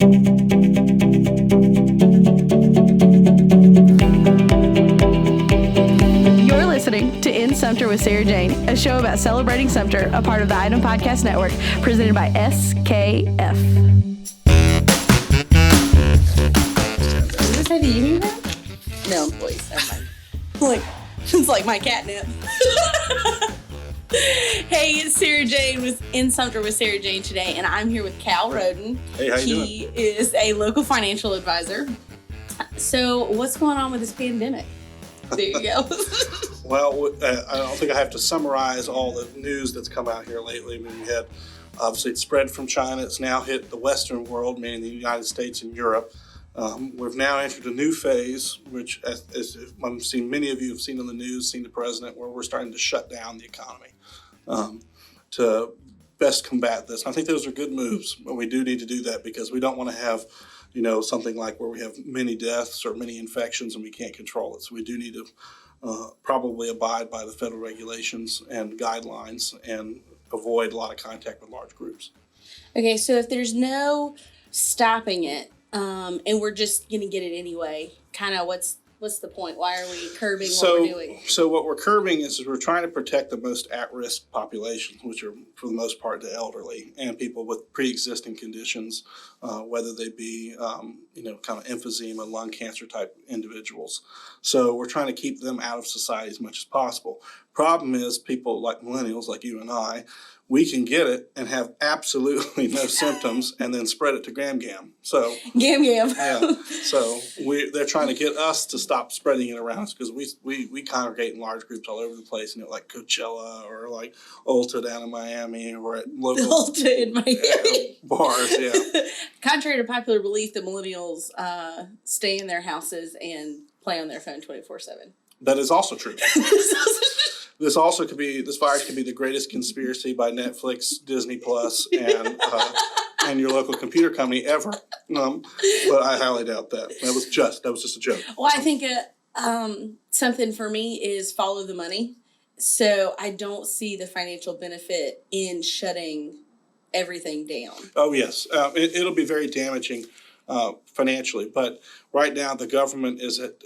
You're listening to In Sumter with Sarah Jane, a show about celebrating Sumter, a part of the Item Podcast Network, presented by SKF. Is this how do you hear that? No, please. Never mind. It's like my catnip. Hey, it's Sarah Jane with In Sumter with Sarah Jane today, and I'm here with Cal Rhoden. Hey, how you doing? He is a local financial advisor. So, what's going on with this pandemic? There you go. Well, I don't think I have to summarize all the news that's come out here lately. I mean, we had, obviously, it spread from China. It's now hit the Western world, meaning the United States and Europe. We've now entered a new phase, which, as I've seen, many of you have seen on the news, seen the president, where we're starting to shut down the economy to best combat this. And I think those are good moves, but we do need to do that because we don't want to have, something like where we have many deaths or many infections and we can't control it. So we do need to probably abide by the federal regulations and guidelines and avoid a lot of contact with large groups. Okay, so if there's no stopping it, and we're just going to get it anyway, kind of what's the point? Why are we curbing what we're doing? So what we're curbing is we're trying to protect the most at-risk populations, which are for the most part the elderly and people with pre-existing conditions, whether they be, kind of emphysema, lung cancer type individuals. So we're trying to keep them out of society as much as possible. Problem is people like millennials, like you and I, we can get it and have absolutely no symptoms and then spread it to Gam. So Gam. Yeah. So they're trying to get us to stop spreading it around because we congregate in large groups all over the place, like Coachella or like Ulta down in Miami or at local Ulta in Miami bars. Yeah. Contrary to popular belief that millennials stay in their houses and play on their phone 24/7. That is also true. This virus could be the greatest conspiracy by Netflix, Disney Plus, and your local computer company ever. But I highly doubt that. That was just a joke. Well, I think something for me is follow the money. So I don't see the financial benefit in shutting everything down. Oh yes, it'll be very damaging financially. But right now, the government is at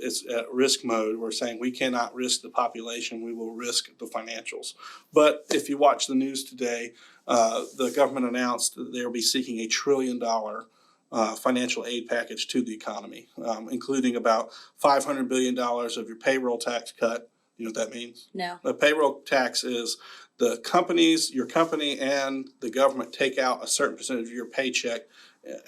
risk mode. We're saying we cannot risk the population. We will risk the financials. But if you watch the news today, the government announced that they'll be seeking $1 trillion financial aid package to the economy, including about $500 billion of your payroll tax cut. You know what that means? No. The payroll tax is your company and the government take out a certain percentage of your paycheck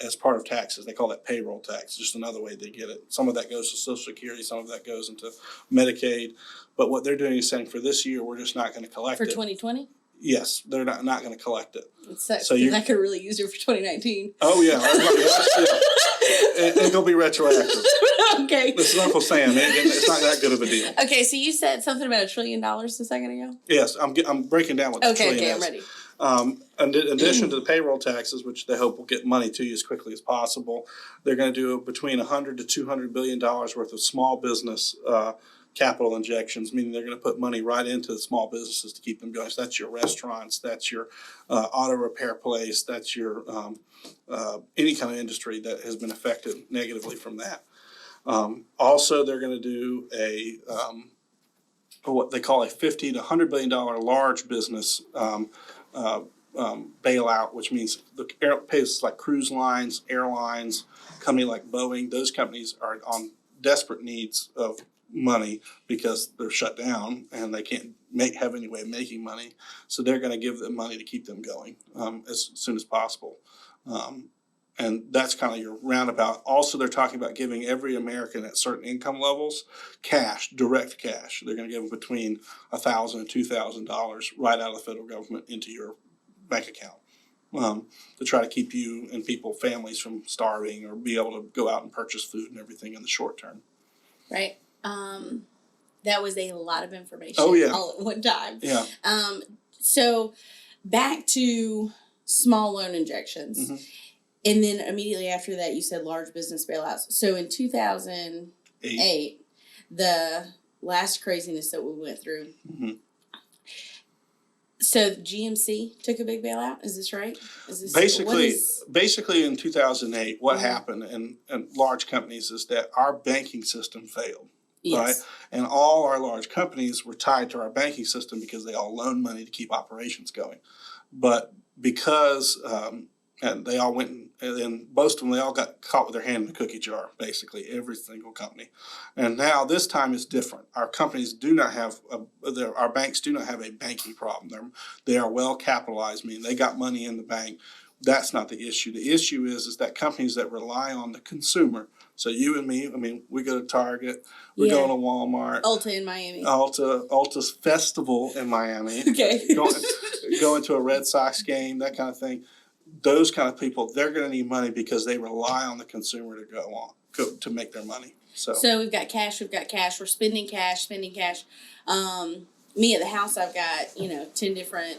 as part of taxes. They call that payroll tax, just another way they get it. Some of that goes to Social Security, some of that goes into Medicaid. But what they're doing is saying for this year, we're just not going to collect it. For 2020? Yes, they're not going to collect it. It sucks because I could really use it for 2019. Oh, yeah. It'll be retroactive. Okay. This is Uncle Sam. It's not that good of a deal. Okay, so you said something about $1 trillion a second ago? Yes, I'm breaking down what the trillion is. Okay, I'm ready. In addition to the payroll taxes, which they hope will get money to you as quickly as possible, they're going to do between $100 to $200 billion worth of small business capital injections, meaning they're going to put money right into the small businesses to keep them going. So that's your restaurants, that's your auto repair place, that's your any kind of industry that has been affected negatively from that. Also, they're going to do what they call a $50 to $100 billion large business bailout, which means the places like cruise lines, airlines, company like Boeing, those companies are on desperate needs of money because they're shut down and they can't have any way of making money. So they're going to give them money to keep them going as soon as possible. And that's kind of your roundabout. Also, they're talking about giving every American at certain income levels cash, direct cash. They're going to give them between $1,000 and $2,000 right out of the federal government into your bank account to try to keep you and families from starving or be able to go out and purchase food and everything in the short term. Right. That was a lot of information all at one time. Yeah. So back to small loan injections. Mm-hmm. And then immediately after that, you said large business bailouts. So in 2008, the last craziness that we went through, mm-hmm. So GMC took a big bailout. Is this right? Is this Basically in 2008, what Mhm. happened in large companies is that our banking system failed. Yes. Right? And all our large companies were tied to our banking system because they all loaned money to keep operations going. But because and they all went and most of them, they all got caught with their hand in the cookie jar, basically, every single company. And now this time is different. Our companies do not have, our banks do not have a banking problem. They are well capitalized, meaning they got money in the bank. That's not the issue. The issue is that companies that rely on the consumer. So you and me, I mean, we go to Target, we're going to Walmart. Ulta in Miami. Ulta's Festival in Miami. Okay. Going to a Red Sox game, that kind of thing. Those kind of people, they're going to need money because they rely on the consumer to make their money. So we've got cash. We're spending cash. Me at the house, I've got 10 different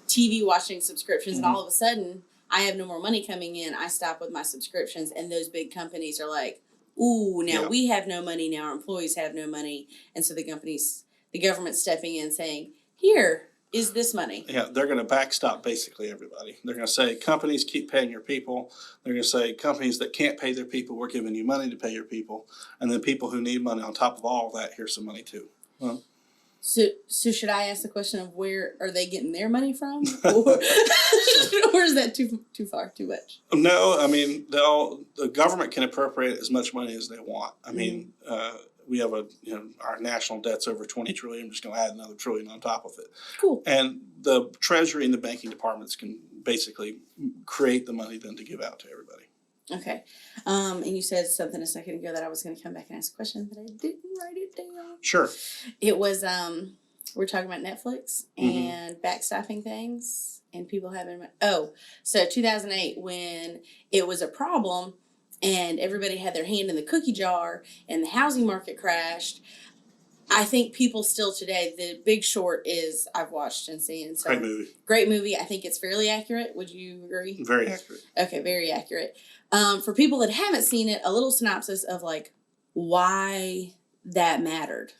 TV watching subscriptions, and all of a sudden I have no more money coming in. I stop with my subscriptions, and those big companies are like, "Ooh, now we have no money. Now our employees have no money," and so the government's stepping in saying, "Here is this money." Yeah, they're going to backstop basically everybody. They're going to say companies keep paying your people. They're going to say companies that can't pay their people, we're giving you money to pay your people, and then people who need money on top of all of that, here's some money too. Well, So should I ask the question of where are they getting their money from, or is that too far, too much? No, I mean the government can appropriate as much money as they want. I mean, we have our national debt's over 20 trillion. I'm just going to add another trillion on top of it. Cool. And the Treasury and the banking departments can basically create the money then to give out to everybody. Okay. And you said something a second ago that I was going to come back and ask a question, but I didn't write it down. Sure. It was, we're talking about Netflix and backstopping things and people having, so 2008 when it was a problem and everybody had their hand in the cookie jar and the housing market crashed. I think people still today, The Big Short I've watched and seen. So Great movie. Great movie. I think it's fairly accurate. Would you agree? Very accurate. Okay, very accurate. For people that haven't seen it, a little synopsis of why that mattered.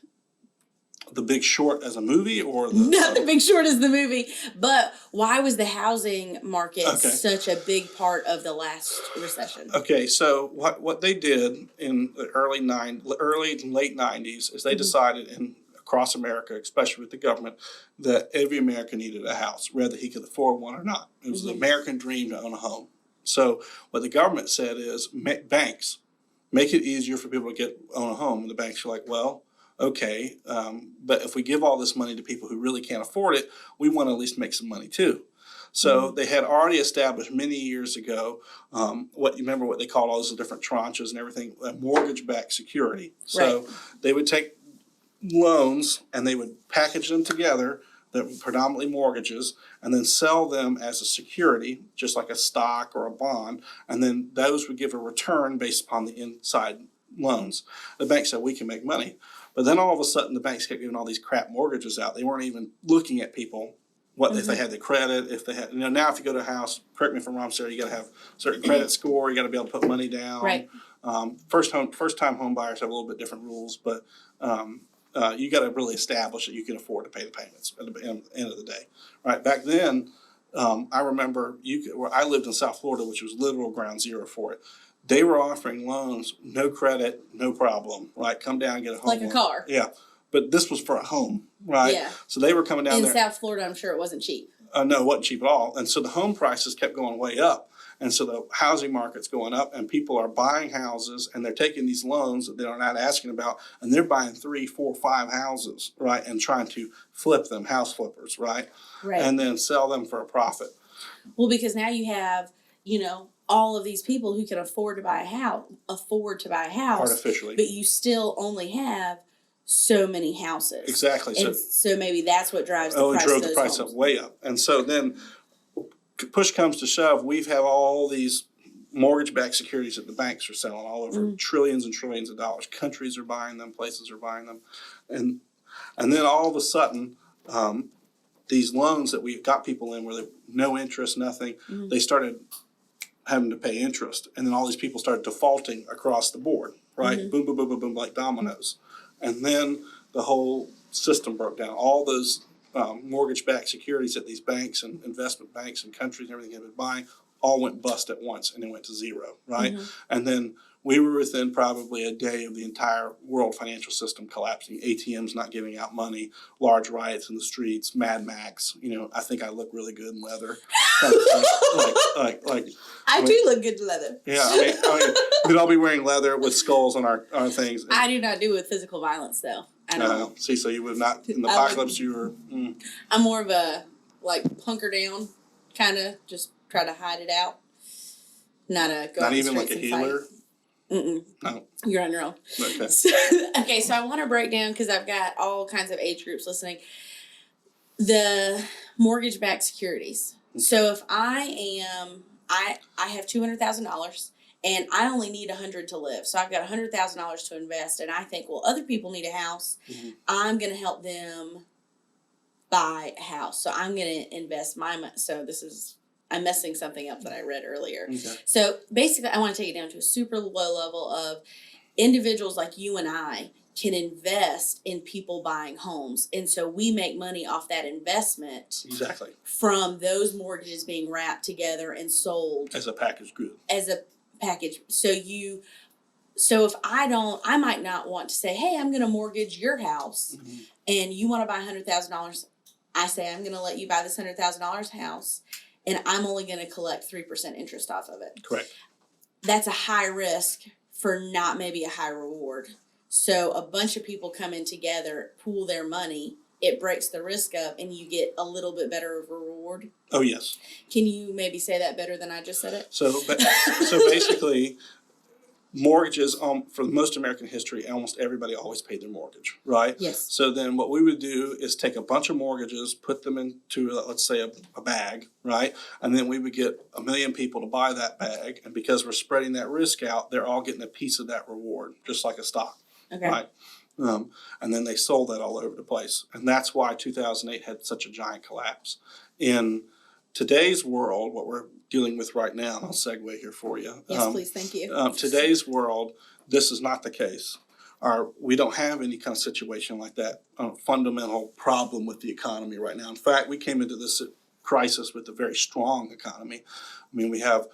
The Big Short as a movie or Not The Big Short as the movie, but why was the housing market such a big part of the last recession? Okay, so what they did in the early and late 90s is they decided across America, especially with the government, that every American needed a house, whether he could afford one or not. It was the American dream to own a home. So what the government said is, banks, make it easier for people to own a home. And the banks were like, well, okay, but if we give all this money to people who really can't afford it, we want to at least make some money too. So they had already established many years ago what they called all those different tranches and everything, mortgage-backed security. So they would take loans and they would package them together, that were predominantly mortgages, and then sell them as a security, just like a stock or a bond, and then those would give a return based upon the inside loans. The bank said, we can make money. But then all of a sudden, the banks kept giving all these crap mortgages out. They weren't even looking at people, if they had the credit, if they had, now if you go to a house, correct me if I'm wrong, Sarah, you got to have a certain credit score, you got to be able to put money down. Right. First time home buyers have a little bit different rules, but you got to really establish that you can afford to pay the payments at the end of the day. Right. Back then, I remember I lived in South Florida, which was literal ground zero for it. They were offering loans, no credit, no problem, right? Come down and get a home. Like a car. Yeah. But this was for a home, right? Yeah. So they were coming down there. In South Florida, I'm sure it wasn't cheap. No, it wasn't cheap at all. And so the home prices kept going way up. And so the housing market's going up and people are buying houses and they're taking these loans that they're not asking about and they're buying 3, 4, 5 houses, right? And trying to flip them, house flippers, right? Right. And then sell them for a profit. Well, because now you have, all of these people who can afford to buy a house, Artificially. but you still only have so many houses. Exactly. And so maybe that's what drives the price. Drove the price up way up. And so then push comes to shove, we have all these mortgage-backed securities that the banks are selling all over, trillions and trillions of dollars. Countries are buying them, places are buying them. And then all of a sudden, these loans that we got people in where no interest, nothing, they started having to pay interest. And then all these people started defaulting across the board, right? Boom, boom, boom, boom, boom, like dominoes. And then the whole system broke down. All those mortgage-backed securities that these banks and investment banks and countries and everything have been buying all went bust at once, and it went to zero, right? And then we were within probably a day of the entire world financial system collapsing, ATMs not giving out money, large riots in the streets, Mad Max. I think I look really good in leather. like I do look good in leather. Yeah, we'd all be wearing leather with skulls on our things. I do not do with physical violence, though. I don't. See, so you would not, in the apocalypse, you were... I'm more of a, hunker down, kind of, just try to hide it out. Not even like a healer? Mm-mm. No. You're on your own. Okay. So I want to break down, because I've got all kinds of age groups listening, the mortgage-backed securities. Okay. So if I have $200,000 and I only need $100 to live. So I've got $100,000 to invest, and I think, well, other people need a house. I'm going to help them buy a house. So I'm going to invest my money. So I'm messing something up that I read earlier. Okay. So basically, I want to take it down to a super low level of individuals like you and I can invest in people buying homes. And so we make money off that investment. Exactly. From those mortgages being wrapped together and sold. As a package good. As a package. So if I might not want to say, hey, I'm going to mortgage your house and you want to buy $100,000. I say, I'm going to let you buy this $100,000 house, and I'm only going to collect 3% interest off of it. Correct. That's a high risk for not maybe a high reward. So a bunch of people come in together, pool their money, it breaks the risk up, and you get a little bit better of a reward. Oh, yes. Can you maybe say that better than I just said it? So basically, mortgages, for most American history, almost everybody always paid their mortgage, right? Yes. So then what we would do is take a bunch of mortgages, put them into, let's say, a bag, right? And then we would get 1 million people to buy that bag. And because we're spreading that risk out, they're all getting a piece of that reward, just like a stock, right? And then they sold that all over the place. And that's why 2008 had such a giant collapse. In today's world, what we're dealing with right now, and I'll segue here for you. Yes, please, thank you. Today's world, this is not the case. We don't have any kind of situation like that, fundamental problem with the economy right now. In fact, we came into this crisis with a very strong economy. I mean, we have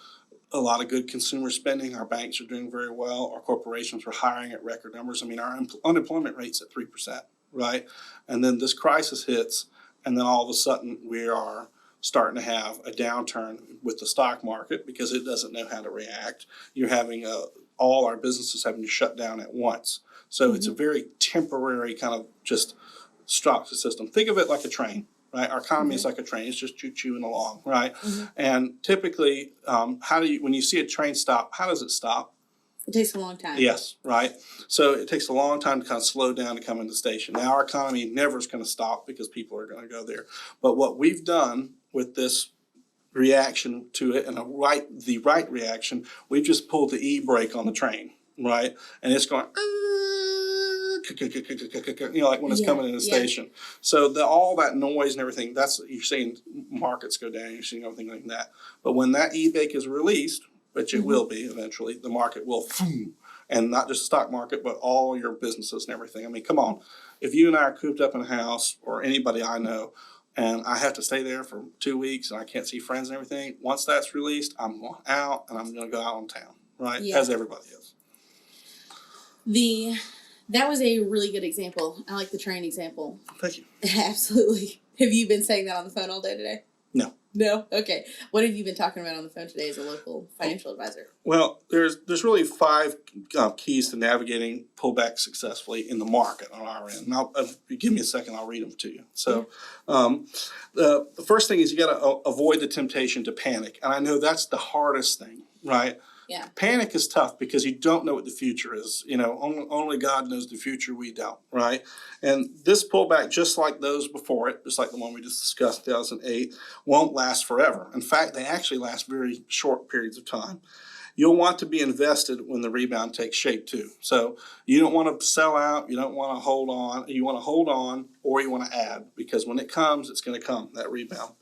a lot of good consumer spending. Our banks are doing very well. Our corporations are hiring at record numbers. I mean, our unemployment rate's at 3%, right? And then this crisis hits, and then all of a sudden we are starting to have a downturn with the stock market because it doesn't know how to react. You're having all our businesses having to shut down at once. So it's a very temporary kind of just stop the system. Think of it like a train, right? Our economy is like a train. It's just choo-chooing along, right? And typically, when you see a train stop, how does it stop? It takes a long time. Yes, right. So it takes a long time to kind of slow down and come into the station. Now our economy never is going to stop because people are going to go there. But what we've done with this reaction to it, and the right reaction, we've just pulled the e-brake on the train, right? And it's going, like when it's coming in the station. So all that noise and everything, you're seeing markets go down, you're seeing everything like that. But when that e-brake is released, which it will be eventually, the market will, and not just the stock market, but all your businesses and everything. I mean, come on. If you and I are cooped up in a house, or anybody I know, and I have to stay there for 2 weeks and I can't see friends and everything, once that's released, I'm going out and I'm going to go out on town, right? Yeah. As everybody is. That was a really good example. I like the train example. Thank you. Absolutely. Have you been saying that on the phone all day today? No. No? Okay. What have you been talking about on the phone today as a local financial advisor? Well, there's really 5 keys to navigating pullback successfully in the market on our end. And if you give me a second, I'll read them to you. So the first thing is you got to avoid the temptation to panic. And I know that's the hardest thing, right? Yeah. Panic is tough because you don't know what the future is. Only God knows the future, we don't, right? And this pullback, just like those before it, just like the one we just discussed, 2008, won't last forever. In fact, they actually last very short periods of time. You'll want to be invested when the rebound takes shape too. So you don't want to sell out, you don't want to hold on. You want to hold on, or you want to add, because when it comes, it's going to come, that rebound.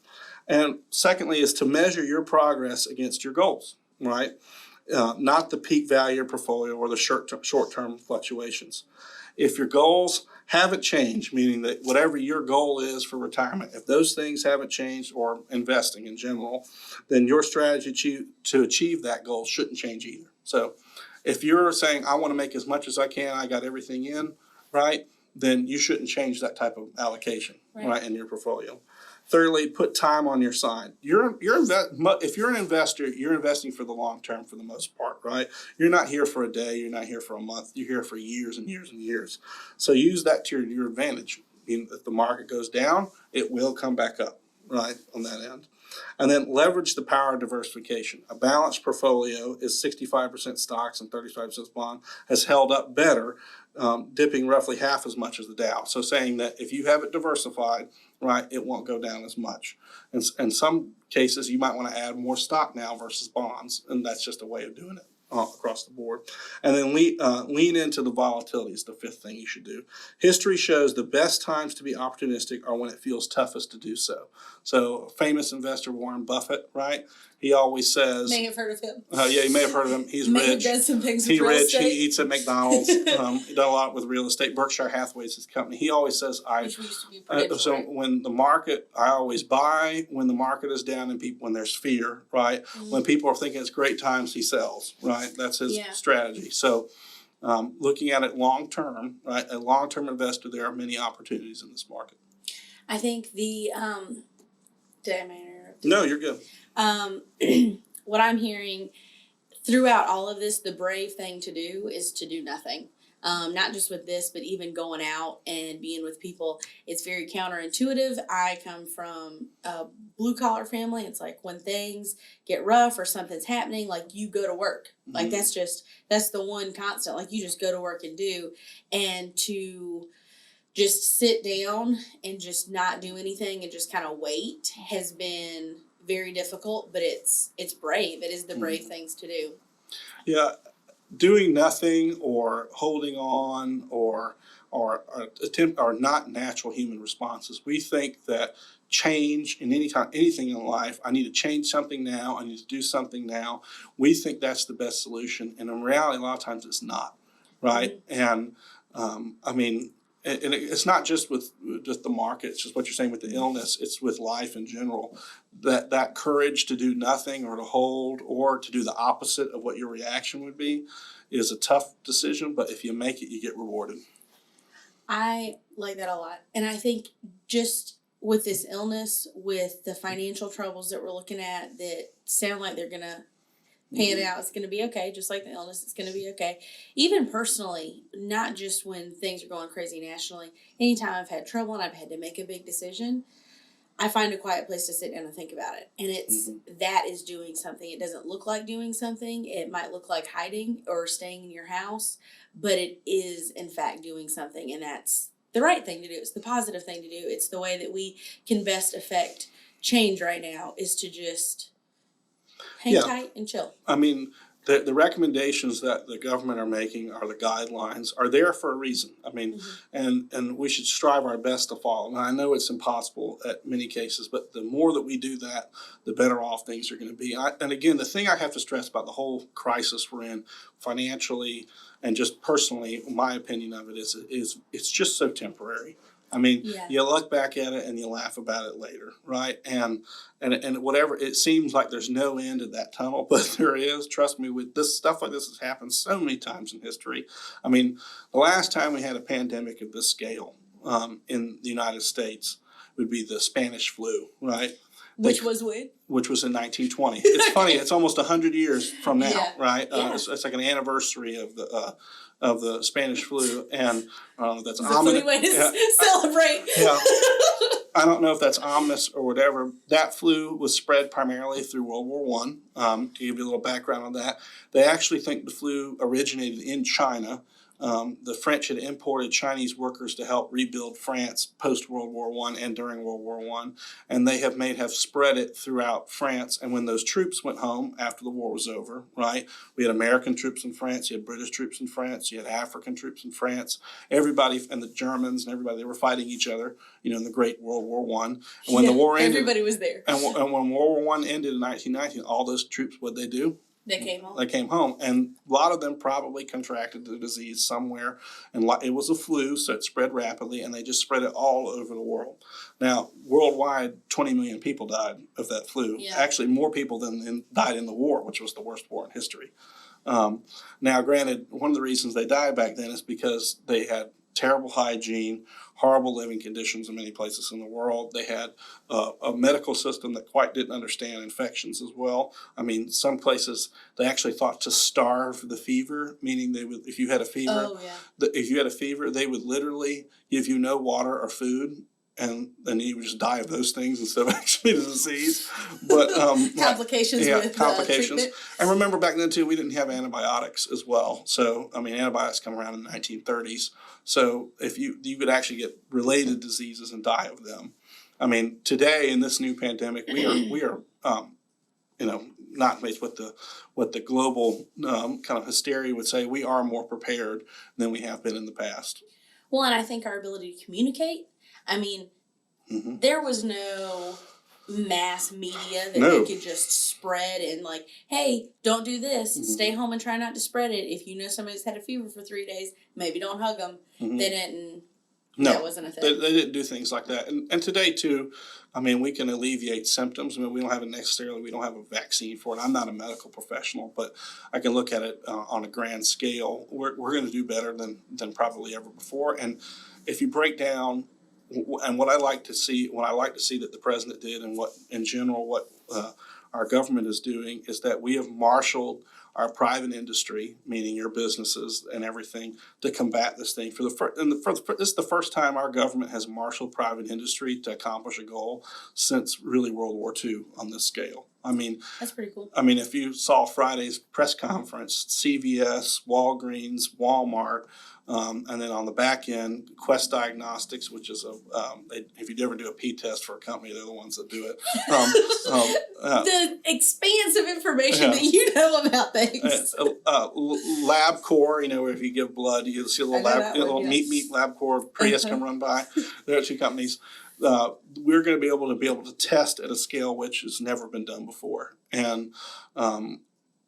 And secondly is to measure your progress against your goals, right? Not the peak value of your portfolio or the short-term fluctuations. If your goals haven't changed, meaning that whatever your goal is for retirement, if those things haven't changed, or investing in general, then your strategy to achieve that goal shouldn't change either. So if you're saying, I want to make as much as I can, I got everything in, right, then you shouldn't change that type of allocation, right, in your portfolio. Thirdly, put time on your side. If you're an investor, you're investing for the long term for the most part, right? You're not here for a day, you're not here for a month, you're here for years and years and years. So use that to your advantage. If the market goes down, it will come back up, right, on that end. And then leverage the power of diversification. A balanced portfolio is 65% stocks and 35% bond, has held up better, dipping roughly half as much as the Dow. So saying that if you have it diversified, right, it won't go down as much. And in some cases, you might want to add more stock now versus bonds, and that's just a way of doing it across the board. And then lean into the volatility is the fifth thing you should do. History shows the best times to be opportunistic are when it feels toughest to do so. So famous investor Warren Buffett, right? He always says, May have heard of him. Yeah, you may have heard of him. He's May rich. have done some things He's with real rich. estate. He eats at McDonald's. He done a lot with real estate. Berkshire Hathaway is his company. He always says, Which we used to be predicted so for. when the market, I always buy when the market is down and when there's fear, right? Mm-hmm. When people are thinking it's great times, he sells, right? That's his strategy. So looking at it long term, right? A long term investor, there are many opportunities in this market. I think did I interrupt? No, you're good. What I'm hearing throughout all of this, the brave thing to do is to do nothing. Not just with this, but even going out and being with people. It's very counterintuitive. I come from a blue collar family. It's like when things get rough or something's happening, like you go to work. Mm-hmm. Like that's the one constant. Like you just go to work and do. And to just sit down and just not do anything and just kind of wait has been very difficult, but it's brave. It is the brave things to do. Yeah, doing nothing or holding on or attempt are not natural human responses. We think that change in anything in life, I need to change something now, I need to do something now. We think that's the best solution, and in reality, a lot of times it's not, right? Mm-hmm. And I mean, and it's not just with just the market, it's just what you're saying with the illness, it's with life in general. That courage to do nothing or to hold or to do the opposite of what your reaction would be is a tough decision, but if you make it, you get rewarded. I like that a lot. And I think just with this illness, with the financial troubles that we're looking at that sound like they're going to pan out, it's going to be okay. Just like the illness, it's going to be okay. Even personally, not just when things are going crazy nationally. Anytime I've had trouble and I've had to make a big decision, I find a quiet place to sit down and think about it. And it's that is doing something. It doesn't look like doing something. It might look like hiding or staying in your house, but it is, in fact, doing something. And that's the right thing to do. It's the positive thing to do. It's the way that we can best affect change right now is to just hang tight and chill. I mean, the recommendations that the government are making are the guidelines are there for a reason. I mean, and we should strive our best to follow. And I know it's impossible at many cases, but the more that we do that, the better off things are going to be. And again, the thing I have to stress about the whole crisis we're in financially and just personally, my opinion of it is it's just so temporary. I mean, you look back at it and you laugh about it later, right? And whatever, it seems like there's no end to that tunnel, but there is. Trust me, with this stuff like this has happened so many times in history. I mean, the last time we had a pandemic of this scale in the United States would be the Spanish flu, right? Which was when? Which was in 1920. It's funny, it's almost 100 years from now, right? It's like an anniversary of the Spanish flu, and that's a funny way to celebrate. I don't know if that's ominous or whatever. That flu was spread primarily through World War I. To give you a little background on that, they actually think the flu originated in China. The French had imported Chinese workers to help rebuild France post-World War I and during World War I, and they have spread it throughout France. And when those troops went home after the war was over, right, we had American troops in France, you had British troops in France, you had African troops in France, everybody, and the Germans and everybody, they were fighting each other, in the Great World War I. And when the war ended, everybody was there. And when World War I ended in 1919, all those troops, what'd they do? They came home. They came home, and a lot of them probably contracted the disease somewhere, and it was a flu, so it spread rapidly, and they just spread it all over the world. Now, worldwide, 20 million people died of that flu. Yeah. Actually, more people than died in the war, which was the worst war in history. Now, granted, one of the reasons they died back then is because they had terrible hygiene, horrible living conditions in many places in the world. They had a medical system that quite didn't understand infections as well. I mean, some places they actually thought to starve the fever, meaning they would, if you had a fever, they would literally give you no water or food, and then you would just die of those things instead of actually the disease. But complications with complications. treatment. And remember back then too, we didn't have antibiotics as well. So I mean, antibiotics come around in the 1930s. So if you could actually get related diseases and die of them. I mean, today in this new pandemic, we are not based what the global kind of hysteria would say. We are more prepared than we have been in the past. Well, and I think our ability to communicate. I mean, there was no mass media that they could just spread and like, hey, don't do this. Stay home and try not to spread it. If you know somebody's had a fever for 3 days, maybe don't hug them. They didn't. No, that wasn't a thing. They didn't do things like that. And today too, I mean, we can alleviate symptoms. I mean, we don't have a vaccine for it. I'm not a medical professional, but I can look at it on a grand scale. We're going to do better than probably ever before. And if you break down, and what I like to see that the president did, and what in general what our government is doing, is that we have marshaled our private industry, meaning your businesses and everything, to combat this thing. This is the first time our government has marshaled private industry to accomplish a goal since really World War II on this scale. I mean, that's pretty cool. I mean, if you saw Friday's press conference, CVS, Walgreens, Walmart, and then on the back end, Quest Diagnostics, which is if you ever do a P test for a company, they're the ones that do it. The expanse of information that you know about things. LabCorp, where if you give blood, you see a little meat LabCorp Prius can run by. There are two companies. We're going to be able to test at a scale which has never been done before, and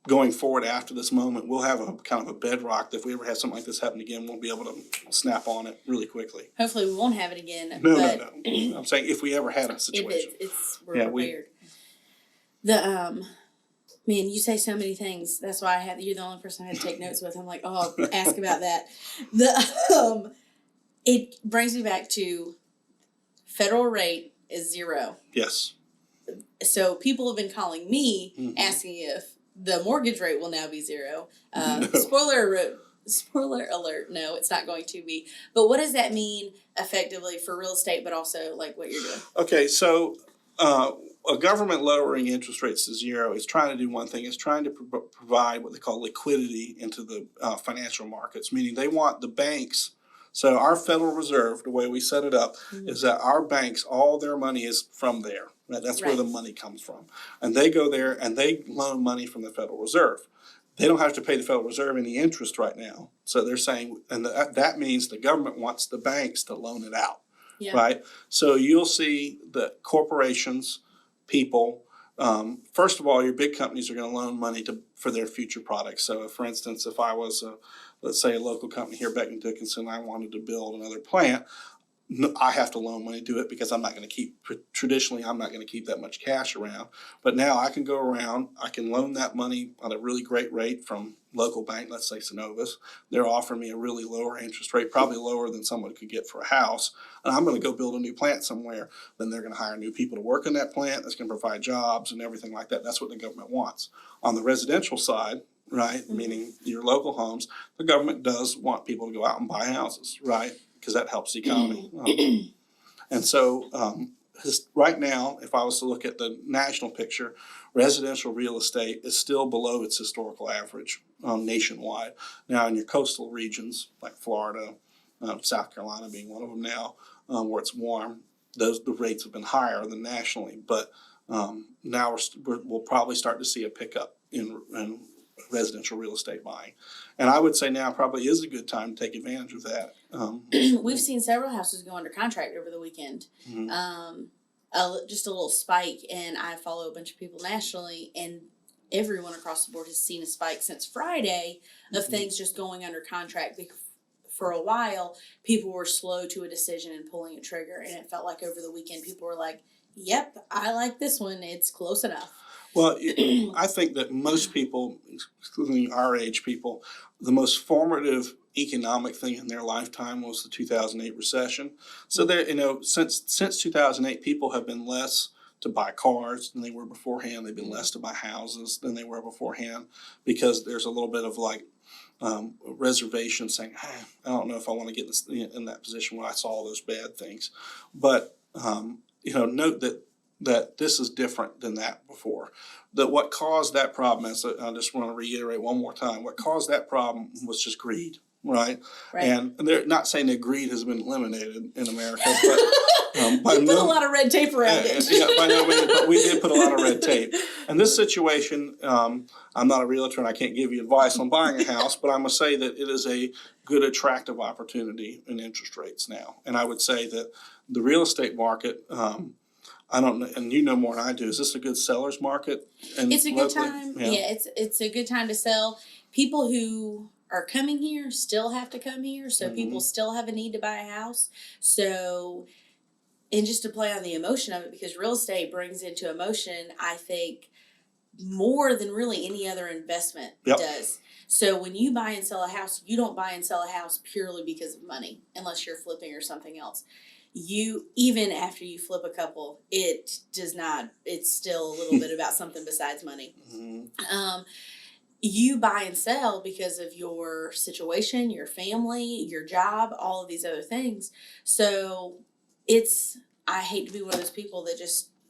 going forward after this moment, we'll have a kind of a bedrock that if we ever have something like this happen again, we'll be able to snap on it really quickly. Hopefully we won't have it again. No. I'm saying if we ever had a situation. We're prepared. Man, you say so many things. That's why you're the only person I had to take notes with. I'm like, oh, ask about that. It brings me back to federal rate is 0. Yes. So people have been calling me asking if the mortgage rate will now be 0. No. Spoiler alert, no, it's not going to be. But what does that mean effectively for real estate, but also like what you're doing? Okay, so a government lowering interest rates to 0 is trying to do one thing. It's trying to provide what they call liquidity into the financial markets, meaning they want the banks. So our Federal Reserve, the way we set it up, is that our banks, all their money is from there. That's where the money comes from. And they go there and they loan money from the Federal Reserve. They don't have to pay the Federal Reserve any interest right now. So they're saying, and that means the government wants the banks to loan it out, right? So you'll see the corporations, people, first of all, your big companies are going to loan money for their future products. So for instance, if I was, let's say a local company here, Beckman Dickinson, I wanted to build another plant, I have to loan money to it because I'm not going to keep that much cash around. But now I can go around, I can loan that money on a really great rate from local bank, let's say Synovus. They're offering me a really lower interest rate, probably lower than someone could get for a house. And I'm going to go build a new plant somewhere. Then they're going to hire new people to work in that plant. That's going to provide jobs and everything like that. That's what the government wants. On the residential side, right, meaning your local homes, the government does want people to go out and buy houses, right? Because that helps the economy. And so right now, if I was to look at the national picture, residential real estate is still below its historical average nationwide. Now in your coastal regions like Florida, South Carolina being one of them now, where it's warm, the rates have been higher than nationally. But now we'll probably start to see a pickup in residential real estate buying. And I would say now probably is a good time to take advantage of that. We've seen several houses go under contract over the weekend. Just a little spike, and I follow a bunch of people nationally, and everyone across the board has seen a spike since Friday of things just going under contract. For a while, people were slow to a decision and pulling a trigger, and it felt like over the weekend people were like, yep, I like this one, it's close enough. Well, I think that most people, including our age people, the most formative economic thing in their lifetime was the 2008 recession. So there, since 2008, people have been less to buy cars than they were beforehand. They've been less to buy houses than they were beforehand, because there's a little bit of like reservation, saying, hey, I don't know if I want to get in that position when I saw all those bad things. But note that this is different than that before. That what caused that problem, as I just want to reiterate one more time, what caused that problem was just greed, right? And they're not saying that greed has been eliminated in America, but we put a lot of red tape around it. Yeah, by no means, but we did put a lot of red tape. And this situation, I'm not a realtor and I can't give you advice on buying a house, but I'm going to say that it is a good, attractive opportunity in interest rates now. And I would say that the real estate market, I don't know, and you know more than I do, is this a good seller's market? And it's a good time. Yeah, it's a good time to sell. People who are coming here still have to come here, so people still have a need to buy a house. So, and just to play on the emotion of it, because real estate brings into emotion, I think, more than really any other investment does. So when you buy and sell a house, you don't buy and sell a house purely because of money, unless you're flipping or something else. Even after you flip a couple, it does not, it's still a little bit about something besides money. You buy and sell because of your situation, your family, your job, all of these other things. So I hate to be one of those people that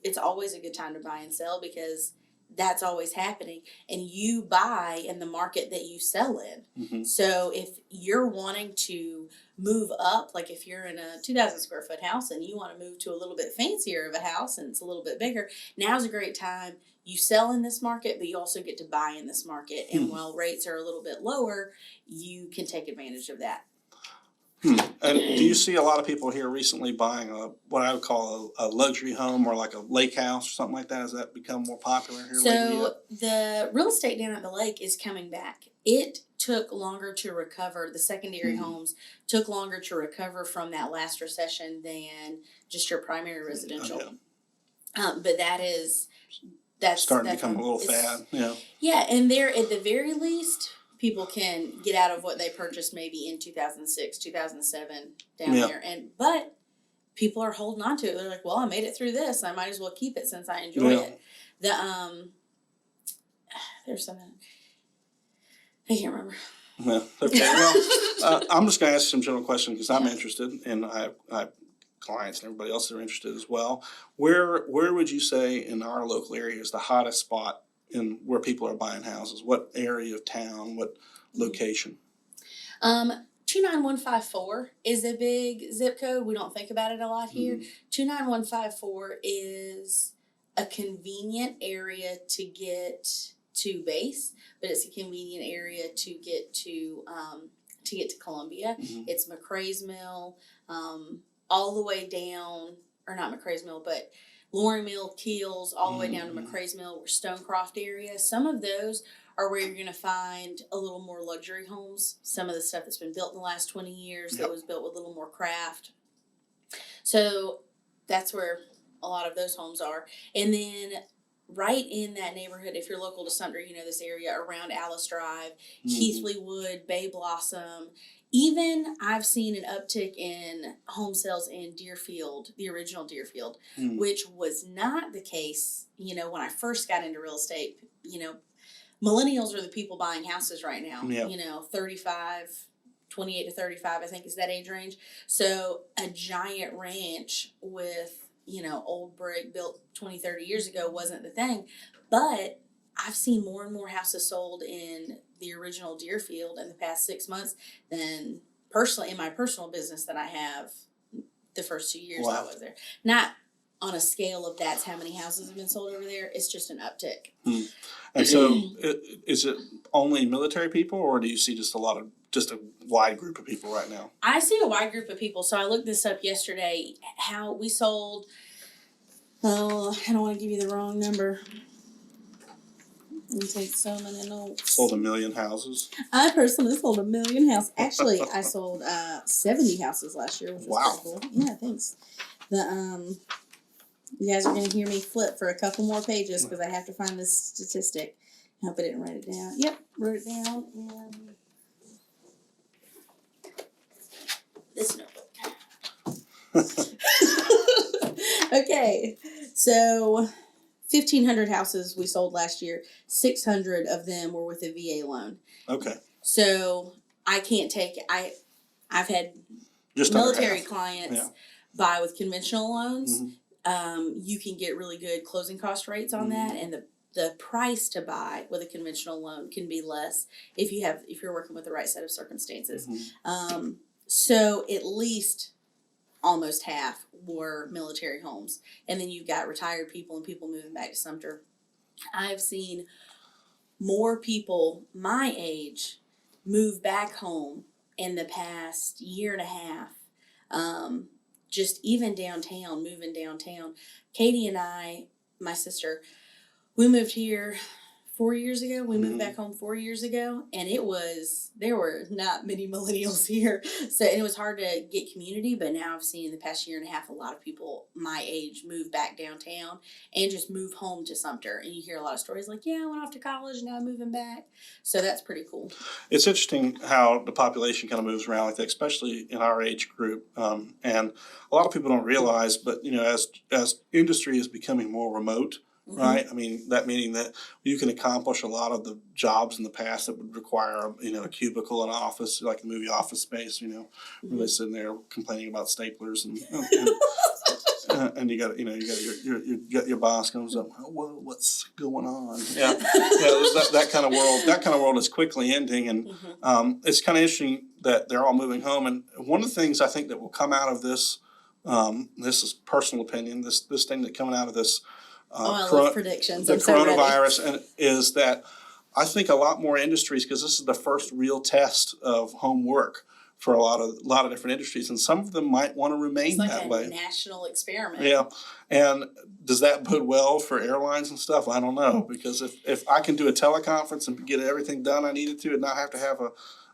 it's always a good time to buy and sell, because that's always happening, and you buy in the market that you sell in. So if you're wanting to move up, like if you're in a 2,000 square foot house and you want to move to a little bit fancier of a house and it's a little bit bigger, now's a great time. You sell in this market, but you also get to buy in this market. And while rates are a little bit lower, you can take advantage of that. And do you see a lot of people here recently buying what I would call a luxury home, or like a lake house or something like that? Has that become more popular here lately? So the real estate down at the lake is coming back. It took longer to recover. The secondary homes took longer to recover from that last recession than just your primary residential. But that's starting to become a little fad. Yeah, and they're at the very least, people can get out of what they purchased maybe in 2006, 2007 down there. But people are holding on to it. They're like, well, I made it through this. I might as well keep it since I enjoy it. There's something, I can't remember. Well, okay. Well, I'm just going to ask some general questions because I'm interested, and I have clients and everybody else that are interested as well. Where would you say in our local area is the hottest spot in where people are buying houses? What area of town? What location? 29154 is a big zip code. We don't think about it a lot here. 29154 is a convenient area to get to base, but it's a convenient area to get to Columbia. It's McCrae's Mill, all the way down, or not McCrae's Mill, but Loring Mill, Keels, all the way down to McCrae's Mill, or Stonecroft area. Some of those are where you're going to find a little more luxury homes. Some of the stuff that's been built in the last 20 years that was built with a little more craft. So that's where a lot of those homes are. And then right in that neighborhood, if you're local to Sumter, you know this area around Alice Drive, Keithley Wood, Bay Blossom. Even I've seen an uptick in home sales in Deerfield, the original Deerfield, which was not the case, when I first got into real estate. Millennials are the people buying houses right now, 28 to 35, I think is that age range. So a giant ranch with, old brick built 20, 30 years ago wasn't the thing. But I've seen more and more houses sold in the original Deerfield in the past 6 months than personally in my personal business that I have the first 2 years I was there. Not on a scale of that's how many houses have been sold over there. It's just an uptick. And so is it only military people, or do you see just a wide group of people right now? I see a wide group of people. So I looked this up yesterday, how we sold, I don't want to give you the wrong number. You take so many notes. Sold 1 million houses. I personally sold 1 million houses. Actually, I sold 70 houses last year, which was pretty cool. Yeah, thanks. You guys are going to hear me flip for a couple more pages because I have to find this statistic. I hope I didn't write it down. Yep, wrote it down. And this notebook. Okay, so 1,500 houses we sold last year. 600 of them were with a VA loan. Okay. So I can't take. I've had Just military clients Yeah. buy with conventional loans. Mm-hmm. You can get really good closing cost rates on that, and the price to buy with a conventional loan can be less if you're working with the right set of circumstances. Mm-hmm. So at least almost half were military homes, and then you've got retired people and people moving back to Sumter. I've seen more people my age move back home in the past year and a half. Just even downtown, moving downtown. Katie and I, my sister, we moved here 4 years ago. We moved back home 4 years ago, and there were not many millennials here. So, and it was hard to get community, but now I've seen in the past year and a half, a lot of people my age move back downtown and just move home to Sumter. And you hear a lot of stories like, yeah, I went off to college, now I'm moving back. So that's pretty cool. It's interesting how the population kind of moves around like that, especially in our age group. And a lot of people don't realize, but as industry is becoming more remote, right? I mean, that meaning that you can accomplish a lot of the jobs in the past that would require, a cubicle in an office, like a movie office space, really sitting there complaining about staplers and you got your boss comes up, well, what's going on? Yeah, that kind of world is quickly ending, and it's kind of interesting that they're all moving home. And one of the things I think that will come out of this, this is personal opinion, this thing that coming out of this. I love predictions. The I'm so coronavirus ready. and is that I think a lot more industries, because this is the first real test of home work for a lot of different industries, and some of them might want to remain that way. It's like a national experiment. Yeah, and does that bode well for airlines and stuff? I don't know, because if I can do a teleconference and get everything done I needed to and not have to have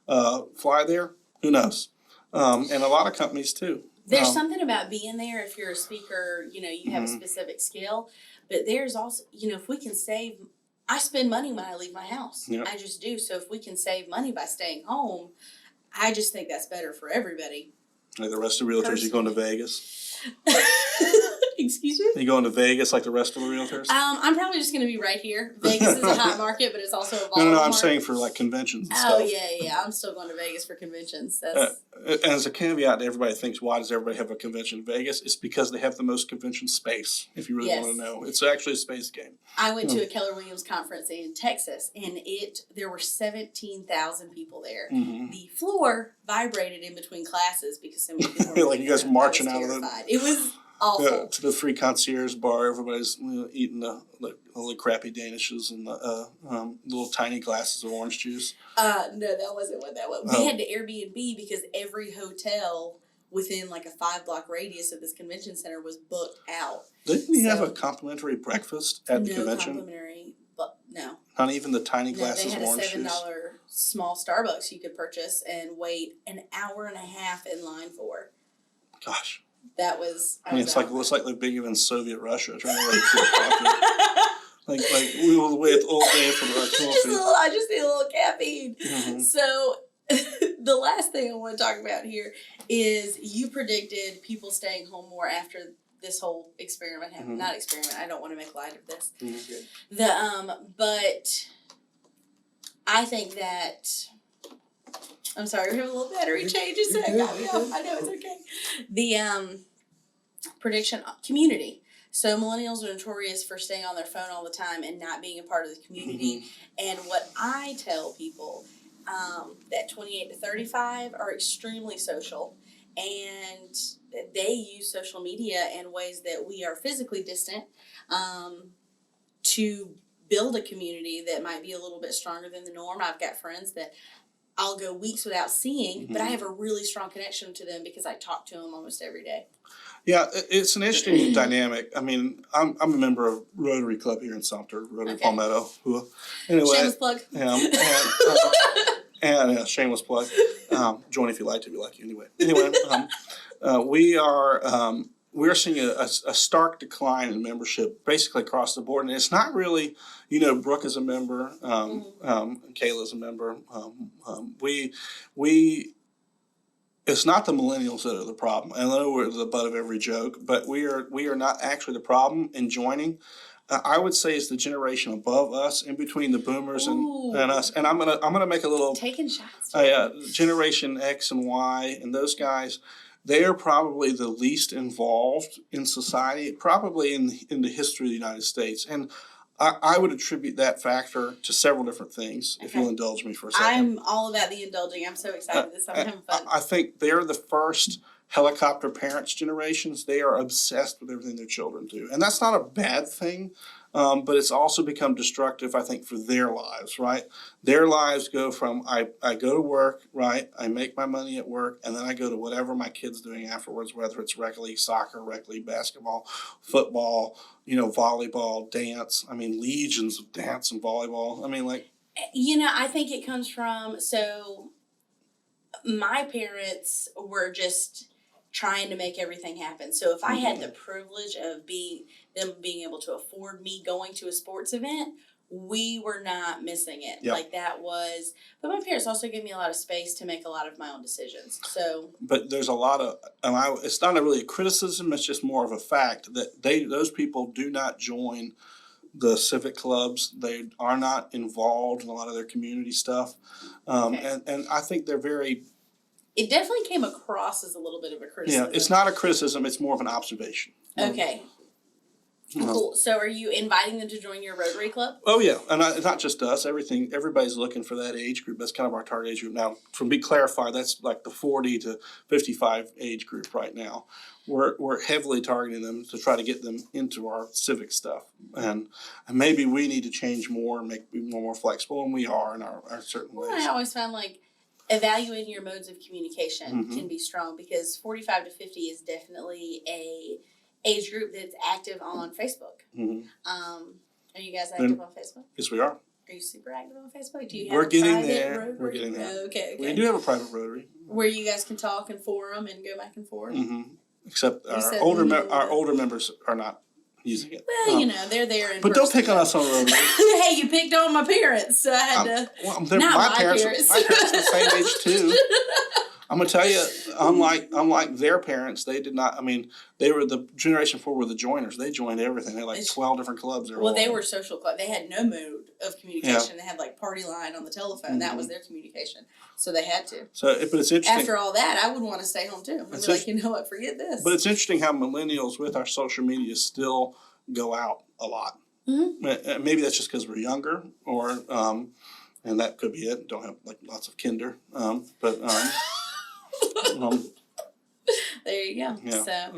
a fly there, who knows? And a lot of companies too. There's something about being there if you're a speaker, you have a specific skill. But there's also, if we can save, I spend money when I leave my house. Yep. I just do. So if we can save money by staying home, I just think that's better for everybody. Like the rest of the realtors, you going to Vegas? Excuse me? You going to Vegas like the rest of the realtors? I'm probably just going to be right here. Vegas is a hot market, but it's also a volatile No, I'm market. saying for like conventions and stuff. Oh, yeah. I'm still going to Vegas for conventions. As a caveat, everybody thinks, why does everybody have a convention in Vegas? It's because they have the most convention space, if you really want to know. It's actually a space game. I went to a Keller Williams conference in Texas, and there were 17,000 people there. Mm-hmm. The floor vibrated in between classes because so many people were like you guys marching out of the... It was awful. To the free concierge bar, everybody's eating the really crappy Danishes and the little tiny glasses of orange juice. No, that wasn't what that was. We had to Airbnb because every hotel within like a 5-block radius of this convention center was booked out. Didn't you have a complimentary breakfast at the convention? No complimentary, but no. Not even the tiny glasses of orange juice? They had a $7 small Starbucks you could purchase and wait an hour and a half in line for. Gosh. That was. It's like bigger than Soviet Russia trying to wait for coffee. like we will wait all day for our coffee. I just need a little caffeine. Mm-hmm. So the last thing I want to talk about here is you predicted people staying home more after this whole experiment happened. Mm-hmm. Not experiment. I don't want to make light of this. Mm-hmm. But I think that. I'm sorry, we have a little battery change. So it got me off. I know it's okay. The prediction community. So millennials are notorious for staying on their phone all the time and not being a part of the community. Mm-hmm. And what I tell people that 28 to 35 are extremely social, and they use social media in ways that we are physically distant to build a community that might be a little bit stronger than the norm. I've got friends that I'll go weeks without seeing, but I have a really strong connection to them because I talk to them almost every day. Yeah, it's an interesting dynamic. I mean, I'm a member of Rotary Club here in Sumter, Rotary Palmetto. Anyway, shameless plug. And shameless plug. Join if you like to. If you like you anyway. We're seeing a stark decline in membership basically across the board, and it's not really, Brooke is a member, Kayla's a member. It's not the millennials that are the problem. I know we're the butt of every joke, but we are not actually the problem in joining. I would say it's the generation above us, in between the boomers and us. And I'm gonna make a little taking shots. Generation X and Y and those guys. They are probably the least involved in society, probably in the history of the United States. And I would attribute that factor to several different things, if you'll indulge me for a second. I'm all about the indulging. I'm so excited this time. I'm having fun. I think they're the first helicopter parents generations. They are obsessed with everything their children do. And that's not a bad thing, but it's also become destructive, I think, for their lives, right? Their lives go from, I go to work, right? I make my money at work, and then I go to whatever my kid's doing afterwards, whether it's rec league soccer, rec league basketball, football, volleyball, dance. I mean, legions of dance and volleyball. I mean, like. I think it comes from, my parents were just trying to make everything happen. So if I had the privilege of being able to afford me going to a sports event, we were not missing it. Yep. But my parents also gave me a lot of space to make a lot of my own decisions. But there's a lot of, it's not really a criticism, it's just more of a fact that those people do not join the civic clubs. They are not involved in a lot of their community stuff. And I think they're very... It definitely came across as a little bit of a criticism. Yeah, it's not a criticism, it's more of an observation. Okay. Cool. So are you inviting them to join your Rotary Club? Oh, yeah. And not just us. Everybody's looking for that age group. That's kind of our target age group. Now, to be clarified, that's like the 40 to 55 age group right now. We're heavily targeting them to try to get them into our civic stuff. And maybe we need to change more and be more flexible, and we are in our certain ways. I always found evaluating your modes of communication can be strong, because 45 to 50 is definitely a age group that's active on Facebook. Are you guys active on Facebook? Yes, we are. Are you super active on Facebook? Do you have We're getting private there. Rotary? We're getting there. Okay. We do have a private Rotary. Where you guys can talk and forum and go back and forth? Except our older members are not using it. Well, they're there. But don't pick on us on Rotary. Hey, you picked on my parents, so I had to. Well, my parents are the same age too. I'm gonna tell you, unlike their parents, they did not. I mean, they were the generation before were the joiners. They joined everything. They had 12 different clubs. They were social club. They had no mode of communication. Yeah. They had party line on the telephone. That was their communication. So they had to. But it's interesting. After all that, I would want to stay home too. I'd be like, you know what, forget this. But it's interesting how millennials with our social media still go out a lot. Maybe that's just because we're younger, or and that could be it. Don't have lots of kinder, but. There you go. Yeah.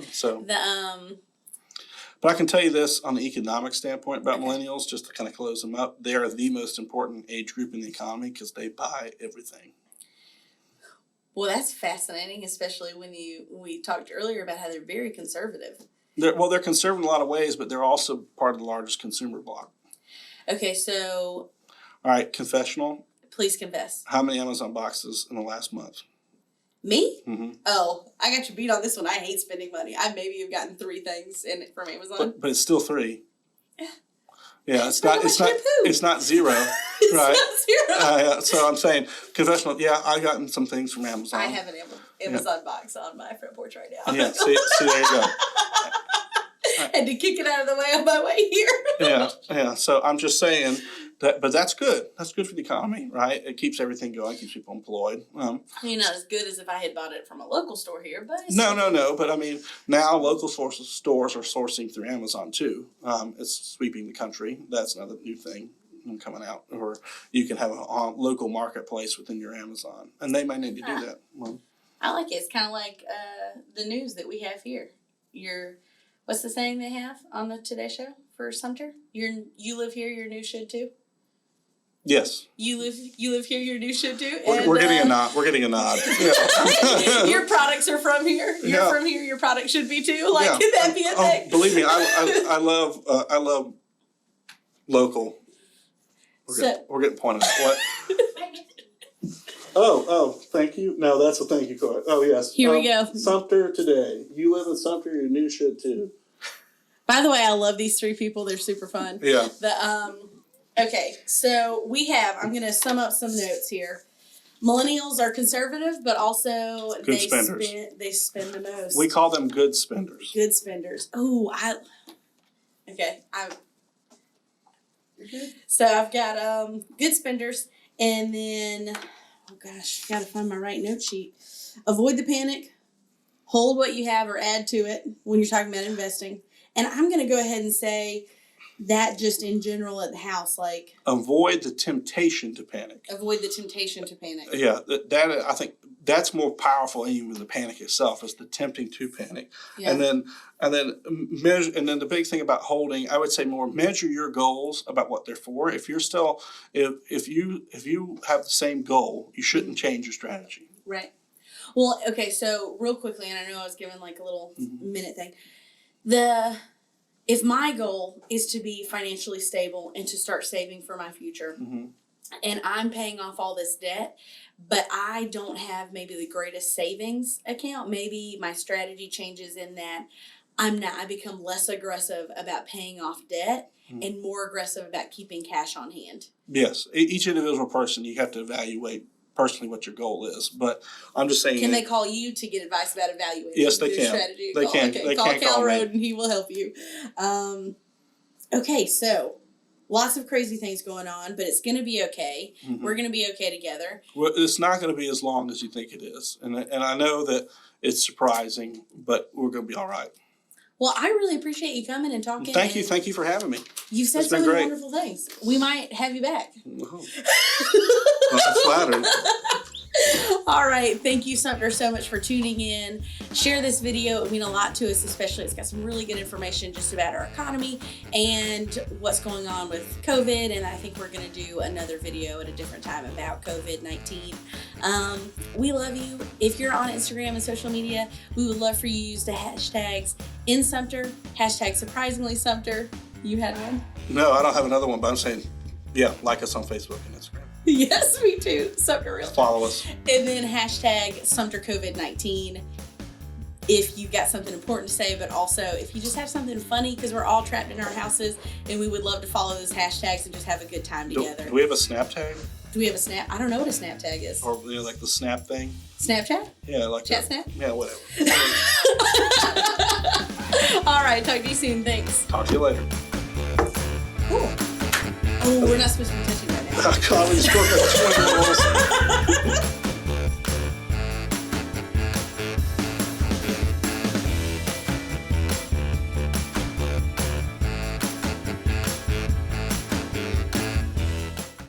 But I can tell you this on the economic standpoint about millennials, just to kind of close them up. They are the most important age group in the economy because they buy everything. Well, that's fascinating, especially when we talked earlier about how they're very conservative. They're conservative in a lot of ways, but they're also part of the largest consumer bloc. Okay, so. All right, confessional. Please confess. How many Amazon boxes in the last month? Me? Oh, I got you beat on this one. I hate spending money. I maybe have gotten 3 things from Amazon. But it's still 3. Yeah, it's not 0, it's right? Not 0. So I'm saying confessional. Yeah, I've gotten some things from Amazon. I have an Amazon box on my front porch right now. Yeah, see there you go. Had to kick it out of the way on my way here. Yeah. So I'm just saying that, but that's good. That's good for the economy, right? It keeps everything going, keeps people employed. Not as good as if I had bought it from a local store here, but no. But I mean, now local stores are sourcing through Amazon too. It's sweeping the country. That's another new thing coming out. Or you can have a local marketplace within your Amazon, and they might need to do that. Well, I like it. It's kind of like the news that we have here. What's the saying they have on the Today Show for Sumter? You live here, your news should too? Yes. You live here. Your new should too. We're getting a nod. We're getting a nod. Yeah. Your products are from here. You're Yeah. from here. Your product should be too. Like, Yeah. could that be a thing? Believe me, I love local. We're getting pointed at. What? Oh, thank you. No, that's a thank you card. Oh, yes. Here we go. Sumter today. You live in Sumter, your new should too. By the way, I love these three people. They're super fun. Yeah. Okay, so I'm going to sum up some notes here. Millennials are conservative, but also Good spenders. They spend the most. We call them good spenders. Good spenders. Oh, So I've got good spenders, and then gotta find my right note sheet. Avoid the panic. Hold what you have or add to it when you're talking about investing. And I'm gonna go ahead and say that just in general at the house, like Avoid the temptation to panic. avoid the temptation to panic. Yeah, that I think that's more powerful even than the panic itself, is the tempting to panic. Yeah. And then measure. And then the big thing about holding, I would say more measure your goals about what they're for. If you're still, if you have the same goal, you shouldn't change your strategy. Right. Well, okay. So real quickly, and I know I was given like a little minute thing. If my goal is to be financially stable and to start saving for my future, and I'm paying off all this debt, but I don't have maybe the greatest savings account, maybe my strategy changes in that I become less aggressive about paying off debt and more aggressive about keeping cash on hand. Yes, each individual person, you have to evaluate personally what your goal is. But I'm just saying. Can they call you to get advice about evaluating Yes, they your can. strategy? They can. Okay. They Call can Cal call me. Rhoden, he will help you. Okay, so lots of crazy things going on, but it's going to be okay. We're going to be okay together. Well, it's not going to be as long as you think it is. And I know that it's surprising, but we're going to be all right. Well, I really appreciate you coming and talking. Thank you for having me. You've said It's so been many great. wonderful things. We might have you back. Oh. Well, I'm flattered. All right. Thank you, Sumter, so much for tuning in. Share this video. It would mean a lot to us, especially it's got some really good information just about our economy and what's going on with COVID. And I think we're going to do another video at a different time about COVID-19. We love you. If you're on Instagram and social media, we would love for you to use the hashtags In Sumter, hashtag Surprisingly Sumter. You had one? No, I don't have another one, but I'm saying, yeah, like us on Facebook and Instagram. Yes, me too. Sumter Real. Follow us. And then hashtag Sumter COVID-19 if you've got something important to say, but also if you just have something funny, because we're all trapped in our houses and we would love to follow those hashtags and just have a good time together. Do we have a snap tag? Do we have a snap? I don't know what a snap tag is. Or like the snap thing? Snapchat? Yeah, like Chat that. snap? Yeah, whatever. All right, talk to you soon. Thanks. Talk to you later. Cool. Oh, we're not supposed to be touching right now. God, we spoke like 20 minutes.